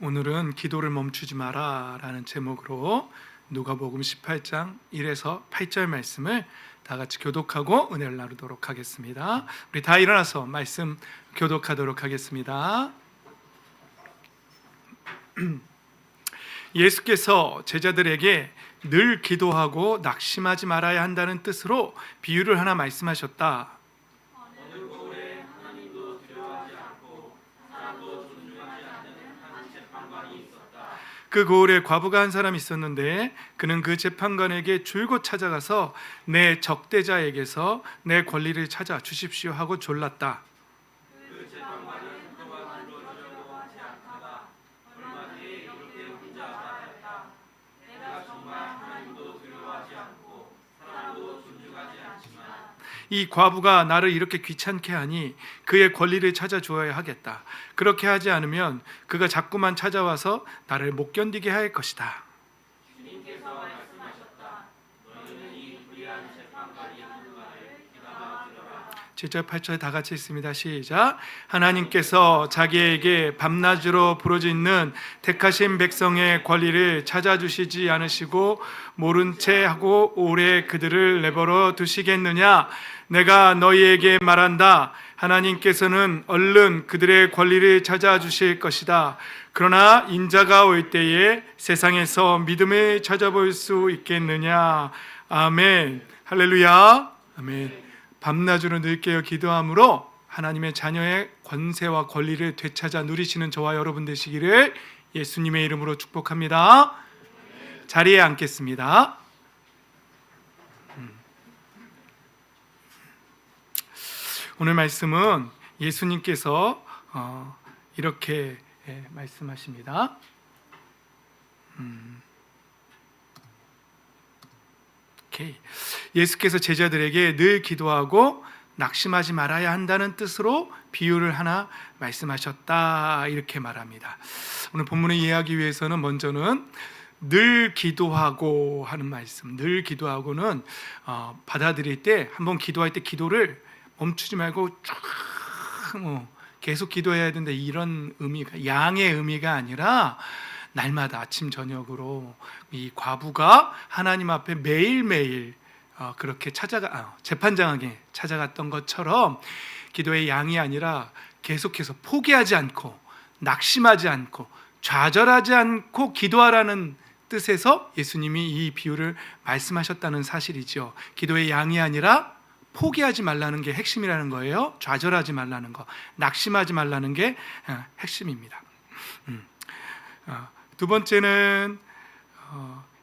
오늘은 기도를 멈추지 마라 라는 제목으로 누가복음 18장 1에서 8절 말씀을 다 같이 교독하고 은혜를 나누도록 하겠습니다. 우리 다 일어나서 말씀 교독하도록 하겠습니다. 예수께서 제자들에게 늘 기도하고 낙심하지 말아야 한다는 뜻으로 비유를 하나 말씀하셨다. 그 고을에 과부가 한 사람이 있었는데 그는 그 재판관에게 줄곧 찾아가서 내 적대자에게서 내 권리를 찾아 주십시오 하고 졸랐다. 이 과부가 나를 이렇게 귀찮게 하니 그의 권리를 찾아 주어야 하겠다. 그렇게 하지 않으면 그가 자꾸만 찾아와서 나를 못 견디게 할 것이다. 7절 8절 다 같이 읽습니다. 시작. 하나님께서 자기에게 밤낮으로 부르짖는 택하신 백성의 권리를 찾아주시지 않으시고 모른 채 하고 오래 그들을 내버려 두시겠느냐? 내가 너희에게 말한다. 하나님께서는 얼른 그들의 권리를 찾아주실 것이다. 그러나 인자가 올 때에 세상에서 믿음을 찾아볼 수 있겠느냐? 아멘. 할렐루야. 아멘. 밤낮으로 늘 깨어 기도함으로 하나님의 자녀의 권세와 권리를 되찾아 누리시는 저와 여러분 되시기를 예수님의 이름으로 축복합니다. 자리에 앉겠습니다. 오늘 말씀은 예수님께서 이렇게 말씀하십니다. 예수께서 제자들에게 늘 기도하고 낙심하지 말아야 한다는 뜻으로 비유를 하나 말씀하셨다 이렇게 말합니다. 오늘 본문을 이해하기 위해서는 먼저는 늘 기도하고 하는 말씀, 늘 기도하고는 받아들일 때 한번 기도할 때 기도를 멈추지 말고 쭉 계속 기도해야 된다 이런 의미가 양의 의미가 아니라 날마다 아침 저녁으로 이 과부가 하나님 앞에 매일매일 그렇게 재판장에게 찾아갔던 것처럼 기도의 양이 아니라 계속해서 포기하지 않고 낙심하지 않고 좌절하지 않고 기도하라는 뜻에서 예수님이 이 비유를 말씀하셨다는 사실이죠. 기도의 양이 아니라 포기하지 말라는 게 핵심이라는 거예요. 좌절하지 말라는 거, 낙심하지 말라는 게 핵심입니다. 두 번째는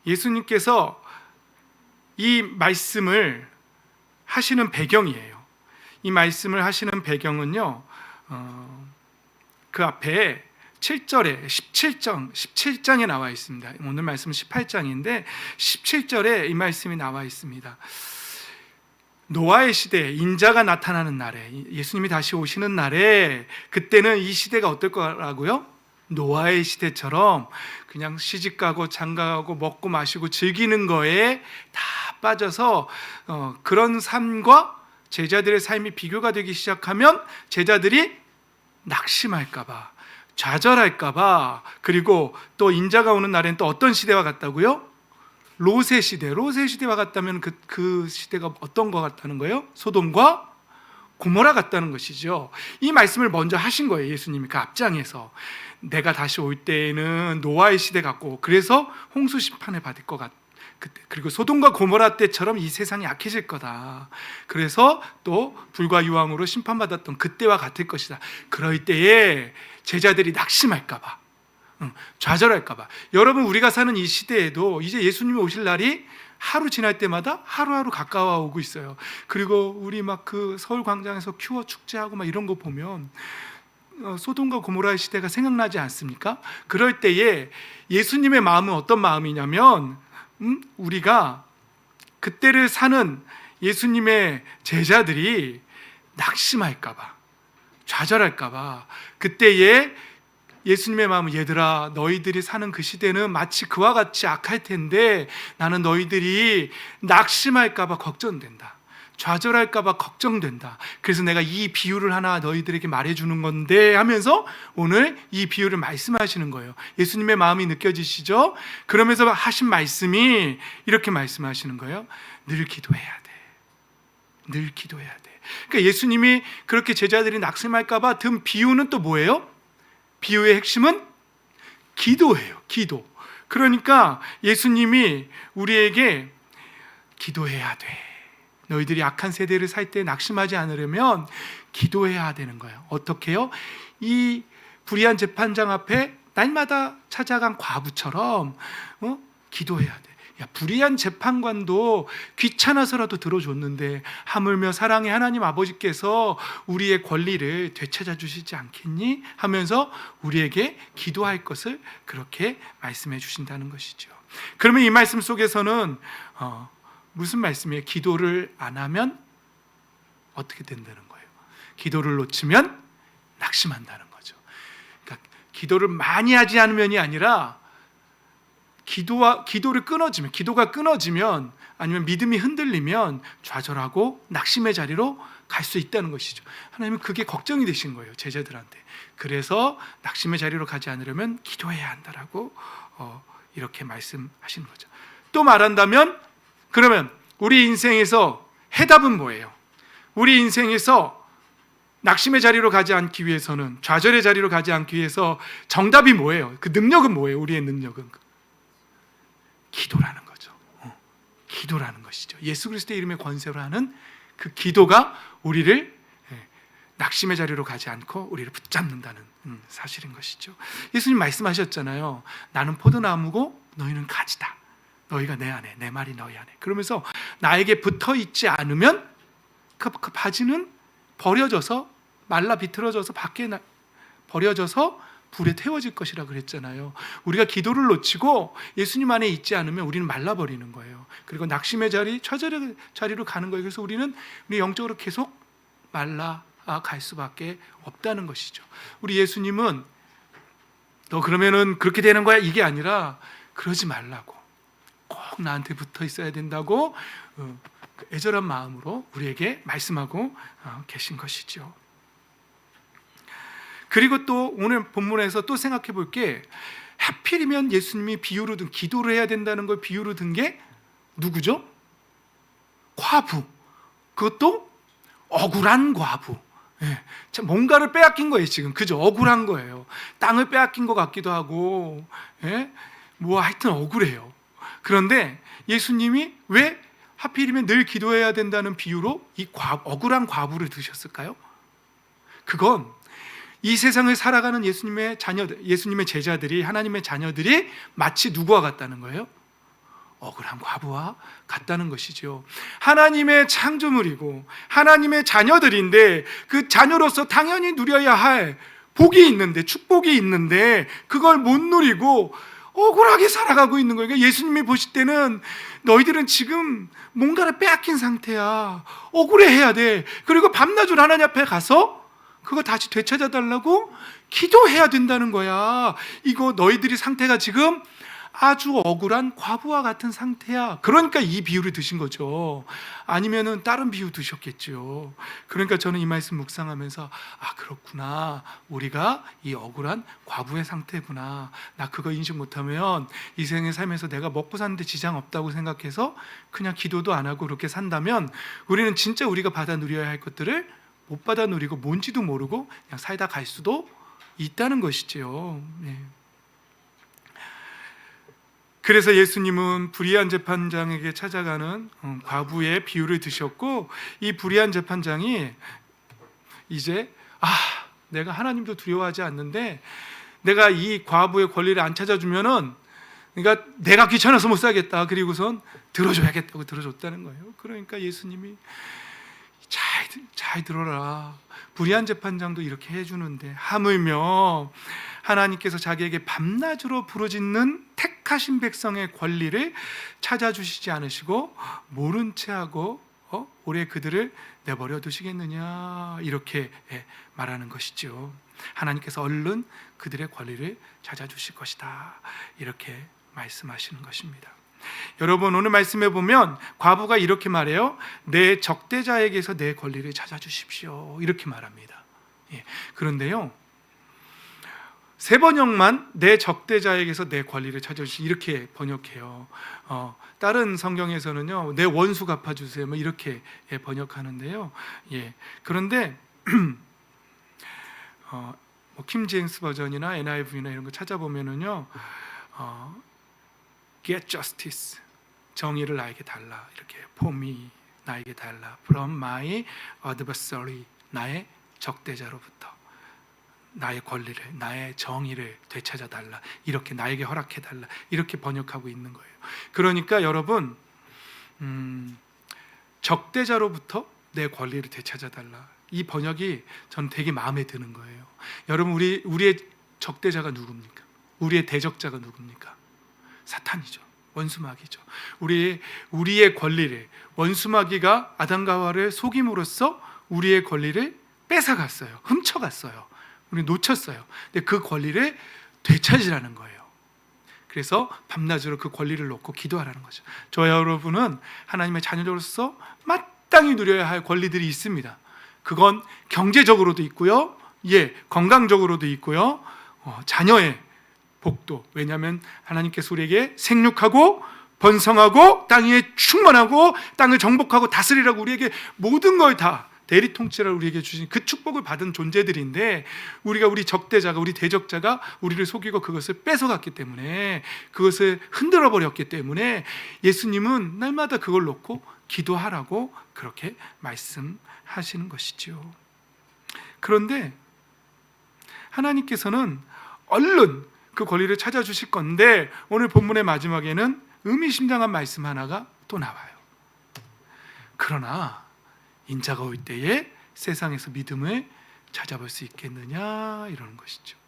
예수님께서 이 말씀을 하시는 배경이에요. 이 말씀을 하시는 배경은요, 그 앞에 7절에 17장에 나와 있습니다. 오늘 말씀은 18장인데 17절에 이 말씀이 나와 있습니다. 노아의 시대, 인자가 나타나는 날에, 예수님이 다시 오시는 날에 그때는 이 시대가 어떨 거라고요? 노아의 시대처럼 그냥 시집가고 장가가고 먹고 마시고 즐기는 거에 다 빠져서 그런 삶과 제자들의 삶이 비교가 되기 시작하면 제자들이 낙심할까 봐, 좌절할까 봐, 그리고 또 인자가 오는 날엔 또 어떤 시대와 같다고요? 롯의 시대와 같다면 그 시대가 어떤 것 같다는 거예요? 소돔과 고모라 같다는 것이죠. 이 말씀을 먼저 하신 거예요. 예수님이 그 앞장에서 내가 다시 올 때에는 노아의 시대 같고 그래서 홍수 심판을 받을 것 같. 그리고 소돔과 고모라 때처럼 이 세상이 약해질 거다. 그래서 또 불과 유황으로 심판받았던 그때와 같을 것이다. 그럴 때에 제자들이 낙심할까 봐, 좌절할까 봐. 여러분, 우리가 사는 이 시대에도 이제 예수님이 오실 날이 하루 지날 때마다 하루하루 가까워오고 있어요. 그리고 우리 막 그 서울 광장에서 큐어 축제하고 막 이런 거 보면 소돔과 고모라의 시대가 생각나지 않습니까? 그럴 때에 예수님의 마음은 어떤 마음이냐면 우리가 그때를 사는 예수님의 제자들이 낙심할까 봐, 좌절할까 봐, 그때에 예수님의 마음은 얘들아, 너희들이 사는 그 시대는 마치 그와 같이 악할 텐데 나는 너희들이 낙심할까 봐 걱정된다, 좌절할까 봐 걱정된다. 그래서 내가 이 비유를 하나 너희들에게 말해주는 건데 하면서 오늘 이 비유를 말씀하시는 거예요. 예수님의 마음이 느껴지시죠? 그러면서 하신 말씀이 이렇게 말씀하시는 거예요. 늘 기도해야 돼. 늘 기도해야 돼. 그러니까 예수님이 그렇게 제자들이 낙심할까 봐 든 비유는 또 뭐예요? 비유의 핵심은 기도예요. 기도. 그러니까 예수님이 우리에게 기도해야 돼. 너희들이 악한 세대를 살 때 낙심하지 않으려면 기도해야 되는 거예요. 어떻게요? 이 불의한 재판장 앞에 날마다 찾아간 과부처럼 기도해야 돼. 야, 불의한 재판관도 귀찮아서라도 들어줬는데 하물며 사랑의 하나님 아버지께서 우리의 권리를 되찾아 주시지 않겠니? 하면서 우리에게 기도할 것을 그렇게 말씀해 주신다는 것이죠. 그러면 이 말씀 속에서는 무슨 말씀이에요? 기도를 안 하면 어떻게 된다는 거예요? 기도를 놓치면 낙심한다는 거죠. 그러니까 기도를 많이 하지 않으면이 아니라 기도가 끊어지면 아니면 믿음이 흔들리면 좌절하고 낙심의 자리로 갈 수 있다는 것이죠. 하나님은 그게 걱정이 되신 거예요, 제자들한테. 그래서 낙심의 자리로 가지 않으려면 기도해야 한다라고 이렇게 말씀하시는 거죠. 또 말한다면 그러면 우리 인생에서 해답은 뭐예요? 우리 인생에서 낙심의 자리로 가지 않기 위해서는, 좌절의 자리로 가지 않기 위해서 정답이 뭐예요? 그 능력은 뭐예요? 우리의 능력은 기도라는 거죠. 기도라는 것이죠. 예수 그리스도의 이름의 권세로 하는 그 기도가 우리를 낙심의 자리로 가지 않고 우리를 붙잡는다는 사실인 것이죠. 예수님 말씀하셨잖아요. 나는 포도나무고 너희는 가지다. 너희가 내 안에, 내 말이 너희 안에. 그러면서 나에게 붙어 있지 않으면 그 바지는 버려져서 말라 비틀어져서 밖에 버려져서 불에 태워질 것이라 그랬잖아요. 우리가 기도를 놓치고 예수님 안에 있지 않으면 우리는 말라버리는 거예요. 그리고 낙심의 자리, 좌절의 자리로 가는 거예요. 그래서 우리 영적으로 계속 말라갈 수밖에 없다는 것이죠. 우리 예수님은 너 그러면은 그렇게 되는 거야? 이게 아니라 그러지 말라고. 꼭 나한테 붙어 있어야 된다고 애절한 마음으로 우리에게 말씀하고 계신 것이죠. 그리고 또 오늘 본문에서 또 생각해 볼 게, 하필이면 예수님이 비유로 든, 기도를 해야 된다는 걸 비유로 든 게 누구죠? 과부. 그것도 억울한 과부. 참 뭔가를 빼앗긴 거예요 지금. 그죠? 억울한 거예요. 땅을 빼앗긴 것 같기도 하고, 뭐 하여튼 억울해요. 그런데 예수님이 왜 하필이면 늘 기도해야 된다는 비유로 이 억울한 과부를 드셨을까요? 그건 이 세상을 살아가는 예수님의 제자들이, 하나님의 자녀들이 마치 누구와 같다는 거예요? 억울한 과부와 같다는 것이죠. 하나님의 창조물이고 하나님의 자녀들인데 그 자녀로서 당연히 누려야 할 복이 있는데, 축복이 있는데 그걸 못 누리고 억울하게 살아가고 있는 거예요. 그러니까 예수님이 보실 때는 너희들은 지금 뭔가를 빼앗긴 상태야. 억울해해야 돼. 그리고 밤낮으로 하나님 앞에 가서 그거 다시 되찾아달라고 기도해야 된다는 거야. 이거 너희들이 상태가 지금 아주 억울한 과부와 같은 상태야. 그러니까 이 비유를 드신 거죠. 아니면은 다른 비유 드셨겠죠. 그러니까 저는 이 말씀 묵상하면서 그렇구나. 우리가 이 억울한 과부의 상태구나. 나 그거 인식 못하면 이 생의 삶에서 내가 먹고 사는데 지장 없다고 생각해서 그냥 기도도 안 하고 그렇게 산다면 우리는 진짜 우리가 받아 누려야 할 것들을 못 받아 누리고 뭔지도 모르고 그냥 살다 갈 수도 있다는 것이죠. 그래서 예수님은 불의한 재판장에게 찾아가는 과부의 비유를 드셨고, 이 불의한 재판장이 이제 내가 하나님도 두려워하지 않는데 내가 이 과부의 권리를 안 찾아주면은, 그러니까 내가 귀찮아서 못 살겠다. 그리고선 들어줘야겠다고 들어줬다는 거예요. 그러니까 예수님이 잘 들어라. 불의한 재판장도 이렇게 해주는데 하물며 하나님께서 자기에게 밤낮으로 부르짖는 택하신 백성의 권리를 찾아주시지 않으시고 모른 채 하고 오래 그들을 내버려 두시겠느냐, 이렇게 말하는 것이죠. 하나님께서 얼른 그들의 권리를 찾아주실 것이다, 이렇게 말씀하시는 것입니다. 여러분, 오늘 말씀해 보면 과부가 이렇게 말해요. 내 적대자에게서 내 권리를 찾아주십시오, 이렇게 말합니다. 예. 그런데요, 세 번역만 내 적대자에게서 내 권리를 찾아주십시오, 이렇게 번역해요. 다른 성경에서는요, 내 원수 갚아주세요, 뭐 이렇게 번역하는데요. 예. 그런데 킹 제임스 버전이나 NIV나 이런 거 찾아보면은요, get justice, 정의를 나에게 달라, 이렇게 for me, 나에게 달라, from my adversary, 나의 적대자로부터 나의 권리를, 나의 정의를 되찾아 달라, 이렇게 나에게 허락해 달라, 이렇게 번역하고 있는 거예요. 그러니까 여러분, 적대자로부터 내 권리를 되찾아 달라, 이 번역이 전 되게 마음에 드는 거예요. 여러분, 우리의 적대자가 누굽니까? 우리의 대적자가 누굽니까? 사탄이죠. 원수마귀죠. 우리의 권리를, 원수마귀가 아담과 하와를 속임으로써 우리의 권리를 뺏어갔어요. 훔쳐갔어요. 우리 놓쳤어요. 근데 그 권리를 되찾으라는 거예요. 그래서 밤낮으로 그 권리를 놓고 기도하라는 거죠. 저와 여러분은 하나님의 자녀로서 마땅히 누려야 할 권리들이 있습니다. 그건 경제적으로도 있고요, 건강적으로도 있고요, 자녀의 복도. 왜냐하면 하나님께서 우리에게 생육하고 번성하고 땅 위에 충만하고 땅을 정복하고 다스리라고 우리에게 모든 걸 다 대리 통치를 우리에게 주신 그 축복을 받은 존재들인데, 우리 적대자가, 우리 대적자가 우리를 속이고 그것을 뺏어갔기 때문에, 그것을 흔들어 버렸기 때문에 예수님은 날마다 그걸 놓고 기도하라고 그렇게 말씀하시는 것이죠. 그런데 하나님께서는 얼른 그 권리를 찾아주실 건데, 오늘 본문의 마지막에는 의미심장한 말씀 하나가 또 나와요. 그러나 인자가 올 때에 세상에서 믿음을 찾아볼 수 있겠느냐, 이러는 것이죠.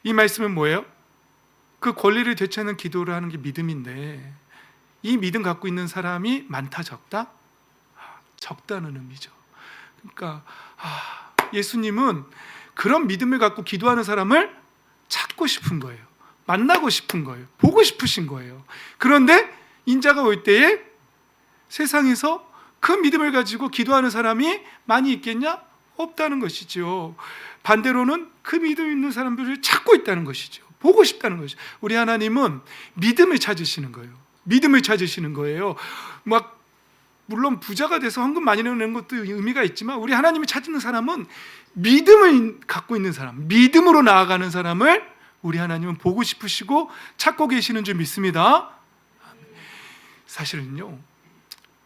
이 말씀은 뭐예요? 그 권리를 되찾는 기도를 하는 게 믿음인데, 이 믿음 갖고 있는 사람이 많다, 적다? 적다는 의미죠. 그러니까 예수님은 그런 믿음을 갖고 기도하는 사람을 찾고 싶은 거예요. 만나고 싶은 거예요. 보고 싶으신 거예요. 그런데 인자가 올 때에 세상에서 그 믿음을 가지고 기도하는 사람이 많이 있겠냐? 없다는 것이죠. 반대로는 그 믿음 있는 사람들을 찾고 있다는 것이죠. 보고 싶다는 것이죠. 우리 하나님은 믿음을 찾으시는 거예요. 믿음을 찾으시는 거예요. 물론 부자가 돼서 헌금 많이 내는 것도 의미가 있지만, 우리 하나님을 찾는 사람은 믿음을 갖고 있는 사람, 믿음으로 나아가는 사람을 우리 하나님은 보고 싶으시고 찾고 계시는 줄 믿습니다. 사실은요,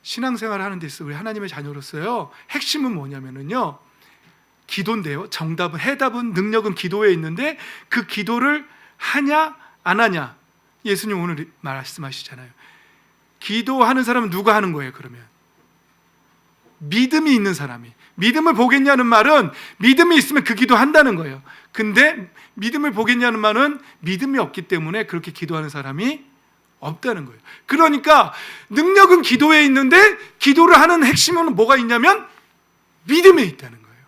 신앙생활을 하는 데 있어 우리 하나님의 자녀로서요, 핵심은 뭐냐면요, 기도인데요. 정답은, 해답은, 능력은 기도에 있는데, 그 기도를 하냐 안 하냐, 예수님 오늘 말씀하시잖아요. 기도하는 사람은 누가 하는 거예요? 그러면 믿음이 있는 사람이. 믿음을 보겠냐는 말은 믿음이 있으면 그 기도 한다는 거예요. 근데 믿음을 보겠냐는 말은 믿음이 없기 때문에 그렇게 기도하는 사람이 없다는 거예요. 그러니까 능력은 기도에 있는데, 기도를 하는 핵심은 뭐가 있냐면 믿음에 있다는 거예요.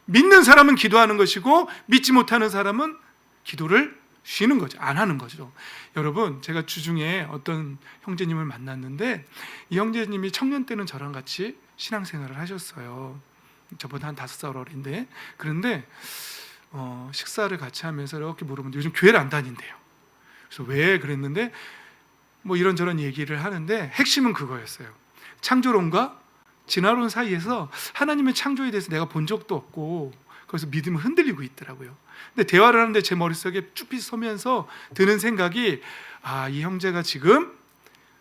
믿는 사람은 기도하는 것이고, 믿지 못하는 사람은 기도를 쉬는 거죠. 안 하는 거죠. 여러분, 제가 주중에 어떤 형제님을 만났는데, 이 형제님이 청년 때는 저랑 같이 신앙생활을 하셨어요. 저보다 한 5살 어린데, 그런데 식사를 같이 하면서 이렇게 물어보는데 요즘 교회를 안 다닌대요. 그래서 왜 그랬는데, 이런저런 얘기를 하는데 핵심은 그거였어요. 창조론과 진화론 사이에서 하나님의 창조에 대해서 내가 본 적도 없고, 그래서 믿음을 흔들리고 있더라고요. 근데 대화를 하는데 제 머릿속에 쭈삣 서면서 드는 생각이, 이 형제가 지금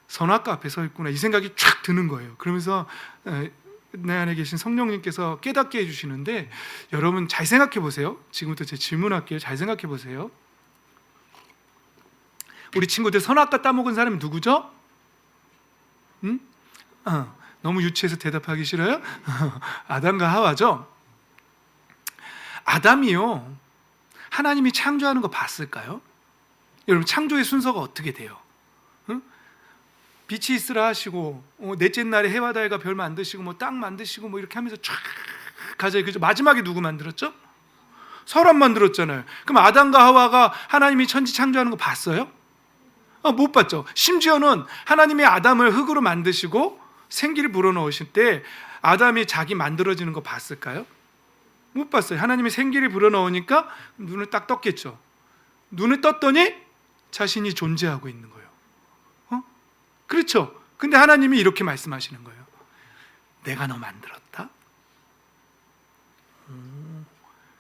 선악과 앞에 서 있구나, 이 생각이 쫙 드는 거예요. 그러면서 내 안에 계신 성령님께서 깨닫게 해주시는데, 여러분 잘 생각해 보세요. 지금부터 제 질문할게요. 잘 생각해 보세요. 우리 친구들 선악과 따먹은 사람이 누구죠? 응? 너무 유치해서 대답하기 싫어요? 아담과 하와죠. 아담이요, 하나님이 창조하는 거 봤을까요? 여러분, 창조의 순서가 어떻게 돼요? 응? 빛이 있으라 하시고, 넷째 날에 해와 달과 별 만드시고, 땅 만드시고, 이렇게 하면서 쫙 가져요. 그죠? 마지막에 누구 만들었죠? 사람 만들었잖아요. 그럼 아담과 하와가 하나님이 천지 창조하는 거 봤어요? 못 봤죠. 심지어는 하나님이 아담을 흙으로 만드시고 생기를 불어넣으실 때 아담이 자기 만들어지는 거 봤을까요? 못 봤어요. 하나님이 생기를 불어넣으니까 눈을 딱 떴겠죠. 눈을 떴더니 자신이 존재하고 있는 거예요. 그렇죠. 근데 하나님이 이렇게 말씀하시는 거예요. 내가 너 만들었다.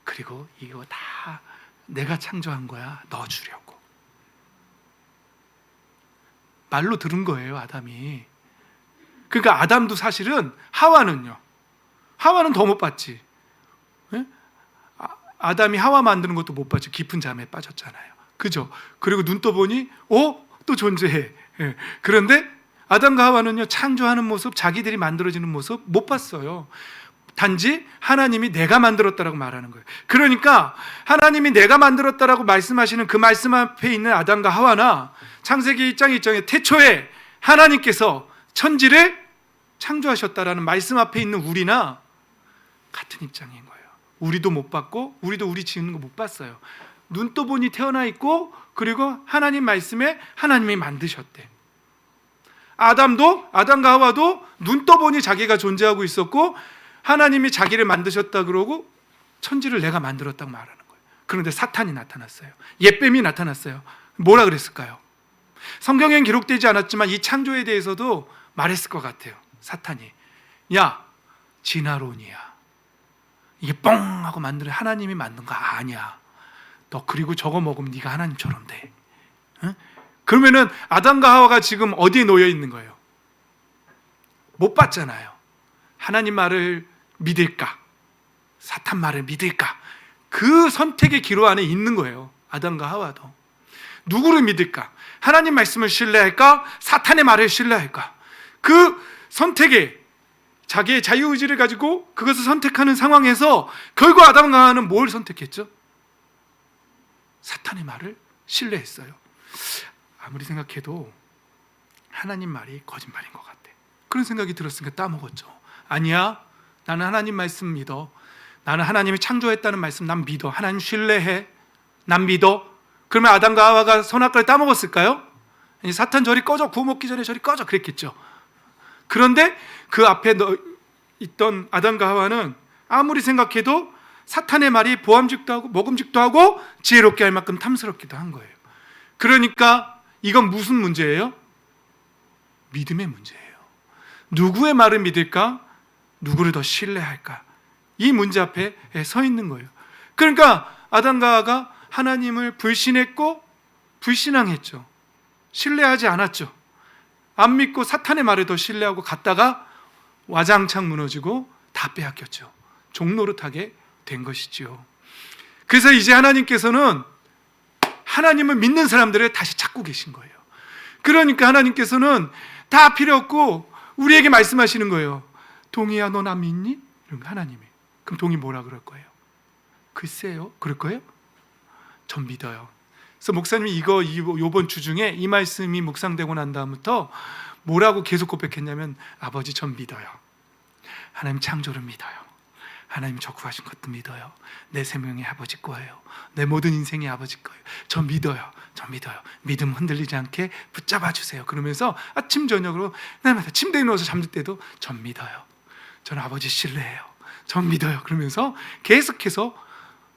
그리고 이거 다 내가 창조한 거야. 넣어주려고. 말로 들은 거예요, 아담이. 그러니까 아담도 사실은 하와는 더 못 봤지. 네? 아담이 하와 만드는 것도 못 봤지. 깊은 잠에 빠졌잖아요. 그죠? 그리고 눈 떠보니 또 존재해. 예. 그런데 아담과 하와는요, 창조하는 모습, 자기들이 만들어지는 모습 못 봤어요. 단지 하나님이 내가 만들었다라고 말하는 거예요. 그러니까 하나님이 내가 만들었다라고 말씀하시는 그 말씀 앞에 있는 아담과 하와나 창세기 1장 1장에 태초에 하나님께서 천지를 창조하셨다라는 말씀 앞에 있는 우리나 같은 입장인 거예요. 우리도 못 봤고 우리도 우리 지은 거 못 봤어요. 눈 떠보니 태어나 있고 그리고 하나님 말씀에 하나님이 만드셨대. 아담과 하와도 눈 떠보니 자기가 존재하고 있었고 하나님이 자기를 만드셨다 그러고 천지를 내가 만들었다고 말하는 거예요. 그런데 사탄이 나타났어요. 옛뱀이 나타났어요. 뭐라 그랬을까요? 성경엔 기록되지 않았지만 이 창조에 대해서도 말했을 것 같아요. 사탄이, 야, 진화론이야. 이게 뻥 하고 만드는 하나님이 만든 거 아니야. 너 그리고 저거 먹으면 네가 하나님처럼 돼. 응? 그러면은 아담과 하와가 지금 어디에 놓여 있는 거예요? 못 봤잖아요. 하나님 말을 믿을까? 사탄 말을 믿을까? 그 선택의 기로 안에 있는 거예요. 아담과 하와도. 누구를 믿을까? 하나님 말씀을 신뢰할까? 사탄의 말을 신뢰할까? 그 선택에 자기의 자유의지를 가지고 그것을 선택하는 상황에서 결국 아담과 하와는 뭘 선택했죠? 사탄의 말을 신뢰했어요. 아무리 생각해도 하나님 말이 거짓말인 것 같아. 그런 생각이 들었으니까 따먹었죠. 아니야, 나는 하나님 말씀 믿어. 나는 하나님이 창조했다는 말씀 난 믿어. 하나님 신뢰해. 난 믿어. 그러면 아담과 하와가 선악과를 따먹었을까요? 사탄 저리 꺼져. 구워 먹기 전에 저리 꺼져. 그랬겠죠. 그런데 그 앞에 있던 아담과 하와는 아무리 생각해도 사탄의 말이 보암직도 하고 먹음직도 하고 지혜롭게 할 만큼 탐스럽기도 한 거예요. 그러니까 이건 무슨 문제예요? 믿음의 문제예요. 누구의 말을 믿을까? 누구를 더 신뢰할까? 이 문제 앞에 서 있는 거예요. 그러니까 아담과 하와가 하나님을 불신했고 불신앙했죠. 신뢰하지 않았죠. 안 믿고 사탄의 말을 더 신뢰하고 갔다가 와장창 무너지고 다 빼앗겼죠. 종노릇하게 된 것이지요. 그래서 이제 하나님께서는 하나님을 믿는 사람들을 다시 찾고 계신 거예요. 그러니까 하나님께서는 다 필요 없고 우리에게 말씀하시는 거예요. 동이야, 너 나 믿니? 하나님이. 그럼 동이 뭐라 그럴 거예요? 글쎄요. 그럴 거예요? 전 믿어요. 그래서 목사님이 이번 주 중에 이 말씀이 묵상되고 난 다음부터 뭐라고 계속 고백했냐면, 아버지 전 믿어요. 하나님 창조를 믿어요. 하나님 저 구하신 것도 믿어요. 내 생명이 아버지 거예요. 내 모든 인생이 아버지 거예요. 저 믿어요. 저 믿어요. 믿음 흔들리지 않게 붙잡아 주세요. 그러면서 아침 저녁으로 날마다 침대에 누워서 잠들 때도 전 믿어요. 저는 아버지 신뢰해요. 전 믿어요. 그러면서 계속해서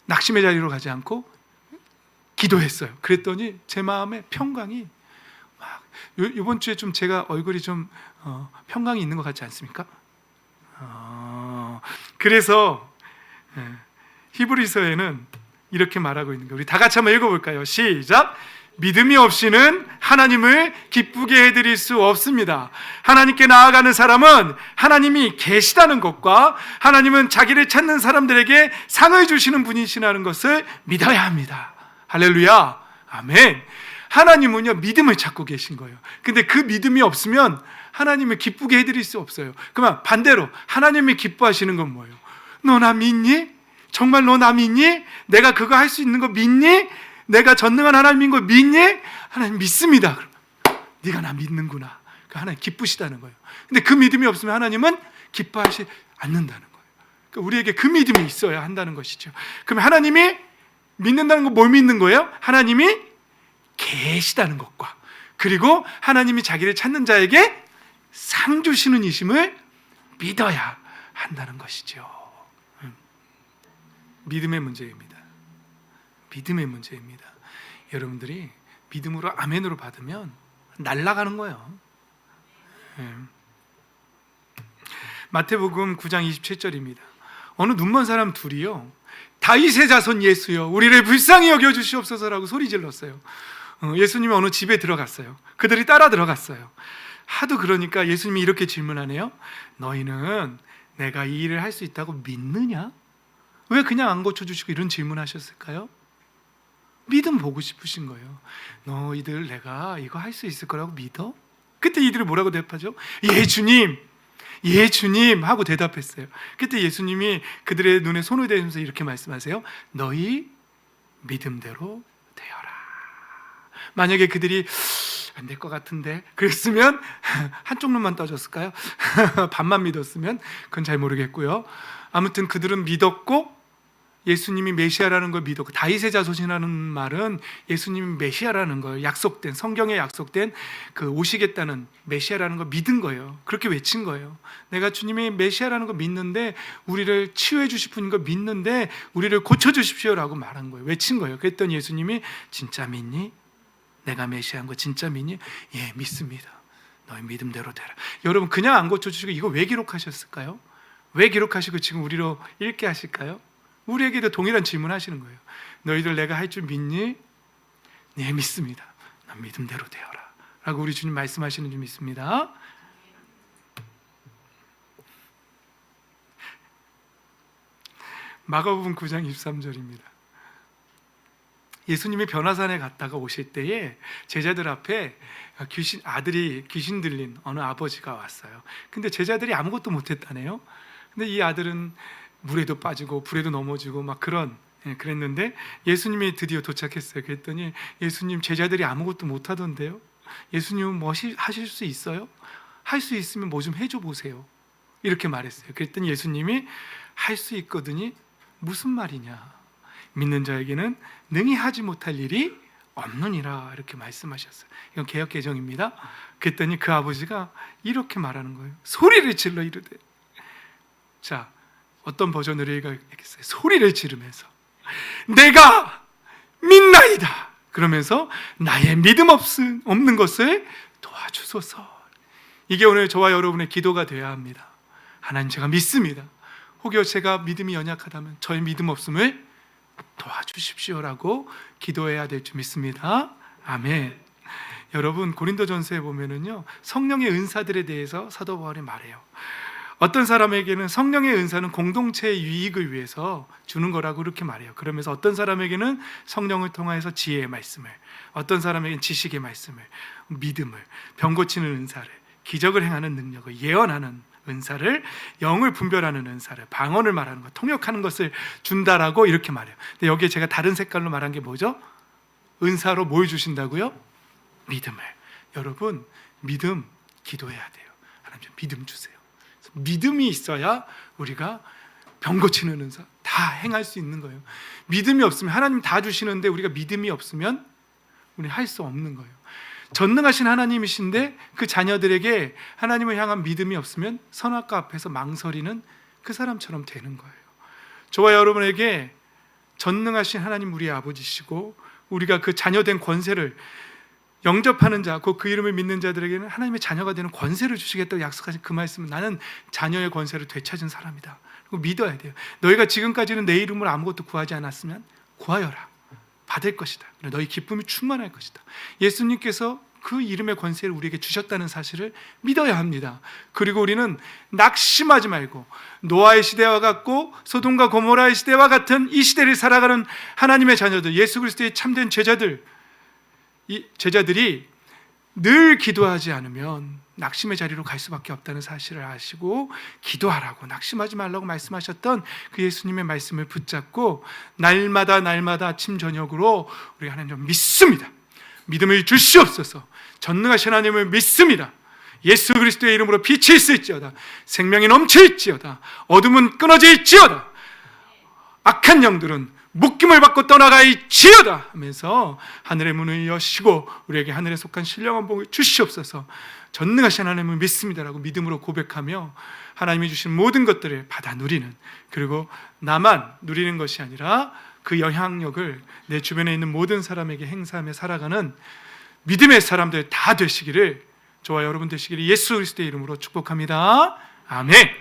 낙심의 자리로 가지 않고 기도했어요. 그랬더니 제 마음에 평강이 막, 이번 주에 좀 제가 얼굴이 좀 평강이 있는 것 같지 않습니까? 그래서 히브리서에는 이렇게 말하고 있는 거예요. 우리 다 같이 한번 읽어볼까요? 시작! 믿음이 없이는 하나님을 기쁘게 해드릴 수 없습니다. 하나님께 나아가는 사람은 하나님이 계시다는 것과 하나님은 자기를 찾는 사람들에게 상을 주시는 분이시라는 것을 믿어야 합니다. 할렐루야, 아멘. 하나님은요, 믿음을 찾고 계신 거예요. 근데 그 믿음이 없으면 하나님을 기쁘게 해드릴 수 없어요. 그러면 반대로 하나님이 기뻐하시는 건 뭐예요? 너 나 믿니? 정말 너 나 믿니? 내가 그거 할 수 있는 거 믿니? 내가 전능한 하나님인 거 믿니? 하나님 믿습니다. 그럼 네가 나 믿는구나. 하나님 기쁘시다는 거예요. 근데 그 믿음이 없으면 하나님은 기뻐하지 않는다는 거예요. 그러니까 우리에게 그 믿음이 있어야 한다는 것이죠. 그럼 하나님이 믿는다는 거 뭘 믿는 거예요? 하나님이 계시다는 것과 그리고 하나님이 자기를 찾는 자에게 상 주시는 이심을 믿어야 한다는 것이죠. 믿음의 문제입니다. 믿음의 문제입니다. 여러분들이 믿음으로 아멘으로 받으면 날아가는 거예요. 마태복음 9장 27절입니다. 어느 눈먼 사람 둘이요, 다윗의 자손 예수여 우리를 불쌍히 여겨주시옵소서라고 소리 질렀어요. 예수님이 어느 집에 들어갔어요. 그들이 따라 들어갔어요. 하도 그러니까 예수님이 이렇게 질문하네요. 너희는 내가 이 일을 할 수 있다고 믿느냐? 왜 그냥 안 고쳐주시고 이런 질문하셨을까요? 믿음 보고 싶으신 거예요. 너희들 내가 이거 할 수 있을 거라고 믿어? 그때 이들이 뭐라고 대답하죠? 예 주님, 예 주님 하고 대답했어요. 그때 예수님이 그들의 눈에 손을 대면서 이렇게 말씀하세요. 너희 믿음대로 되어라. 만약에 그들이 안 될 것 같은데 그랬으면 한쪽 눈만 떠졌을까요? 반만 믿었으면 그건 잘 모르겠고요. 아무튼 그들은 믿었고 예수님이 메시아라는 걸 믿었고, 다윗의 자손이라는 말은 예수님이 메시아라는 걸 약속된, 성경에 약속된 그 오시겠다는 메시아라는 걸 믿은 거예요. 그렇게 외친 거예요. 내가 주님이 메시아라는 걸 믿는데, 우리를 치유해 주실 분인 걸 믿는데 우리를 고쳐주십시오라고 말한 거예요. 외친 거예요. 그랬더니 예수님이 진짜 믿니? 내가 메시아인 거 진짜 믿니? 예, 믿습니다. 너희 믿음대로 되라. 여러분, 그냥 안 고쳐주시고 이거 왜 기록하셨을까요? 왜 기록하시고 지금 우리로 읽게 하실까요? 우리에게도 동일한 질문 하시는 거예요. 너희들 내가 할 줄 믿니? 네, 믿습니다. 난 믿음대로 되어라 라고 우리 주님 말씀하시는 줄 믿습니다. 마가복음 9장 23절입니다. 예수님이 변화산에 갔다가 오실 때에 제자들 앞에 아들이 귀신 들린 어느 아버지가 왔어요. 근데 제자들이 아무것도 못했다네요. 근데 이 아들은 물에도 빠지고 불에도 넘어지고 막 그랬는데 예수님이 드디어 도착했어요. 그랬더니 예수님, 제자들이 아무것도 못하던데요? 예수님은 뭐 하실 수 있어요? 할 수 있으면 뭐 좀 해줘 보세요. 이렇게 말했어요. 그랬더니 예수님이 할 수 있거든요. 무슨 말이냐? 믿는 자에게는 능히 하지 못할 일이 없느니라 이렇게 말씀하셨어요. 이건 개역개정입니다. 그랬더니 그 아버지가 이렇게 말하는 거예요. 소리를 질러 이르되. 자, 어떤 버전으로 읽겠어요? 소리를 지르면서 내가 믿나이다 그러면서 나의 믿음 없는 것을 도와주소서. 이게 오늘 저와 여러분의 기도가 되어야 합니다. 하나님, 제가 믿습니다. 혹여 제가 믿음이 연약하다면 저의 믿음 없음을 도와주십시오라고 기도해야 될 줄 믿습니다. 아멘. 여러분, 고린도전서에 보면은요, 성령의 은사들에 대해서 사도 바울이 말해요. 어떤 사람에게는 성령의 은사는 공동체의 유익을 위해서 주는 거라고 그렇게 말해요. 그러면서 어떤 사람에게는 성령을 통해서 지혜의 말씀을, 어떤 사람에게는 지식의 말씀을, 믿음을, 병 고치는 은사를, 기적을 행하는 능력을, 예언하는 은사를, 영을 분별하는 은사를, 방언을 말하는 것, 통역하는 것을 준다라고 이렇게 말해요. 근데 여기에 제가 다른 색깔로 말한 게 뭐죠? 은사로 뭘 주신다고요? 믿음을. 여러분, 믿음 기도해야 돼요. 하나님, 좀 믿음 주세요. 믿음이 있어야 우리가 병 고치는 은사 다 행할 수 있는 거예요. 믿음이 없으면, 하나님 다 주시는데 우리가 믿음이 없으면 우리 할 수 없는 거예요. 전능하신 하나님이신데 그 자녀들에게 하나님을 향한 믿음이 없으면 선악과 앞에서 망설이는 그 사람처럼 되는 거예요. 저와 여러분에게 전능하신 하나님, 우리의 아버지시고 우리가 그 자녀된 권세를 영접하는 자, 그 이름을 믿는 자들에게는 하나님의 자녀가 되는 권세를 주시겠다고 약속하신 그 말씀은, 나는 자녀의 권세를 되찾은 사람이다. 그리고 믿어야 돼요. 너희가 지금까지는 내 이름으로 아무것도 구하지 않았으면 구하여라. 받을 것이다. 너희 기쁨이 충만할 것이다. 예수님께서 그 이름의 권세를 우리에게 주셨다는 사실을 믿어야 합니다. 그리고 우리는 낙심하지 말고 노아의 시대와 같고 소돔과 고모라의 시대와 같은 이 시대를 살아가는 하나님의 자녀들, 예수 그리스도의 참된 제자들, 이 제자들이 늘 기도하지 않으면 낙심의 자리로 갈 수밖에 없다는 사실을 아시고 기도하라고, 낙심하지 말라고 말씀하셨던 그 예수님의 말씀을 붙잡고 날마다 아침 저녁으로 우리 하나님 좀 믿습니다. 믿음을 주시옵소서. 전능하신 하나님을 믿습니다. 예수 그리스도의 이름으로 빛이 있을지어다. 생명이 넘칠지어다. 어둠은 끊어질지어다. 악한 영들은 묶임을 받고 떠나가이지어다 하면서 하늘의 문을 여시고 우리에게 하늘에 속한 신령한 복을 주시옵소서. 전능하신 하나님을 믿습니다라고 믿음으로 고백하며 하나님이 주신 모든 것들을 받아 누리는, 그리고 나만 누리는 것이 아니라 그 영향력을 내 주변에 있는 모든 사람에게 행사하며 살아가는 믿음의 사람들 다 되시기를, 저와 여러분 되시기를 예수 그리스도의 이름으로 축복합니다. 아멘.